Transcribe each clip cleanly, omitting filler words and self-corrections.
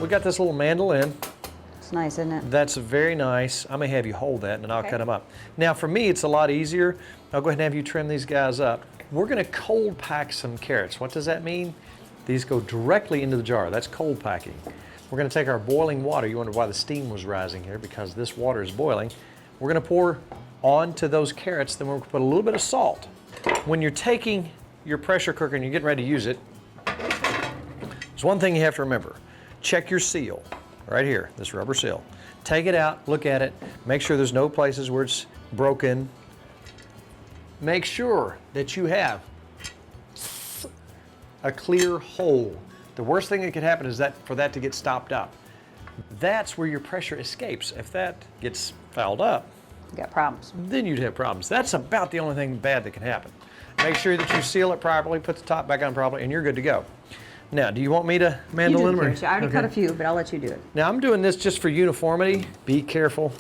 we got this little mandolin. It's nice, isn't it? That's very nice. I'm gonna have you hold that and then I'll cut them up. Now for me, it's a lot easier. I'll go ahead and have you trim these guys up. We're gonna cold pack some carrots. What does that mean? These go directly into the jar. That's cold packing. We're gonna take our boiling water. You wonder why the steam was rising here, because this water is boiling. We're gonna pour onto those carrots, then we're gonna put a little bit of salt. When you're taking your pressure cooker and you're getting ready to use it, there's one thing you have to remember. Check your seal, right here, this rubber seal. Take it out, look at it, make sure there's no places where it's broken. Make sure that you have a clear hole. The worst thing that could happen is for that to get stopped up. That's where your pressure escapes. If that gets fouled up, You got problems. then you'd have problems. That's about the only thing bad that can happen. Make sure that you seal it properly, put the top back on properly, and you're good to go. Now, do you want me to mandolin them? I already cut a few, but I'll let you do it. Now, I'm doing this just for uniformity. Be careful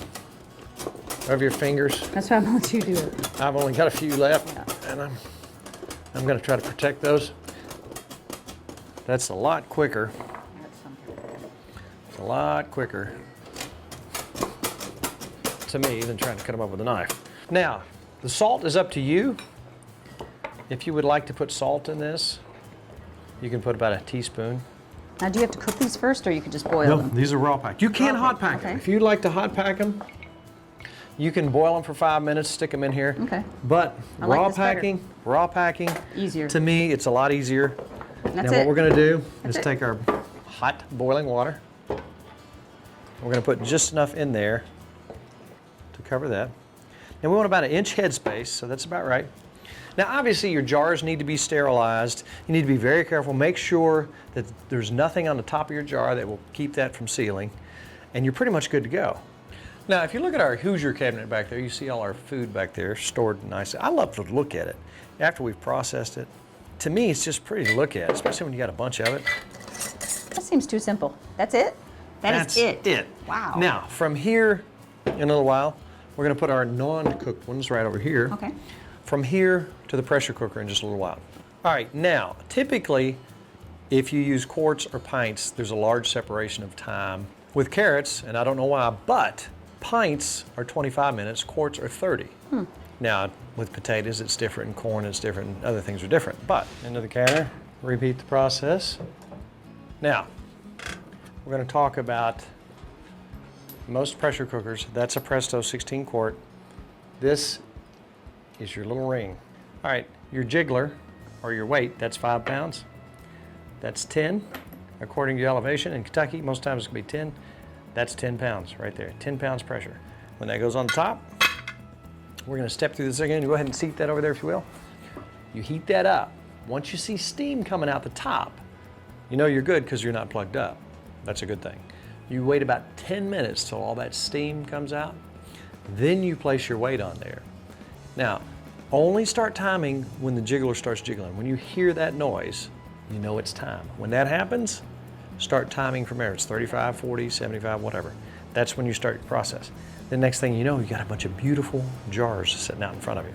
of your fingers. That's why I'm gonna let you do it. I've only got a few left, and I'm gonna try to protect those. That's a lot quicker. It's a lot quicker to me than trying to cut them up with a knife. Now, the salt is up to you. If you would like to put salt in this, you can put about a teaspoon. Now, do you have to cook these first, or you could just boil them? These are raw packed. You can hot pack them. If you'd like to hot pack them, you can boil them for 5 minutes, stick them in here. Okay. But like raw this better. packing, Easier. to me, it's a lot easier. That's Now, what we're gonna do That's is it. take our hot boiling water. We're gonna put just enough in there to cover that. And we want about 1 inch headspace, so that's about right. Now, obviously, your jars need to be sterilized. You need to be very careful. Make sure that there's nothing on the top of your jar that will keep that from sealing, and you're pretty much good to go. Now, if you look at our Hoosier cabinet back there, you see all our food back there stored nicely. I love to look at it after we've processed it. To me, it's just pretty to look at, especially when you got a bunch of it. That seems too simple. That's it? That's it. Wow. Now, from here, in a little while, we're gonna put our non-cooked ones right over here. Okay. From here to the pressure cooker in just a little while. All right, now, typically, if you use quarts or pints, there's a large separation of time. With carrots, and I don't know why, but pints are 25 minutes, quarts are 30. Now, with potatoes, it's different, and corn, it's different, and other things are different. But, into the counter, repeat the process. Now, we're gonna talk about most pressure cookers. That's a Presto 16 quart. This is your little ring. All right, your jiggler, or your weight, that's 5 pounds. That's 10, according to elevation. In Kentucky, most times it's gonna be 10. That's 10 pounds right there, 10 pounds pressure. When that goes on top, we're gonna step through this again. Go ahead and seat that over there, if you will. You heat that up. Once you see steam coming out the top, you know you're good because you're not plugged up. That's a good thing. You wait about 10 minutes till all that steam comes out. Then you place your weight on there. Now, only start timing when the jiggler starts jiggling. When you hear that noise, you know it's time. When that happens, start timing from there. It's 35, 40, 75, whatever. That's when you start your process. The next thing you know, you got a bunch of beautiful jars sitting out in front of you.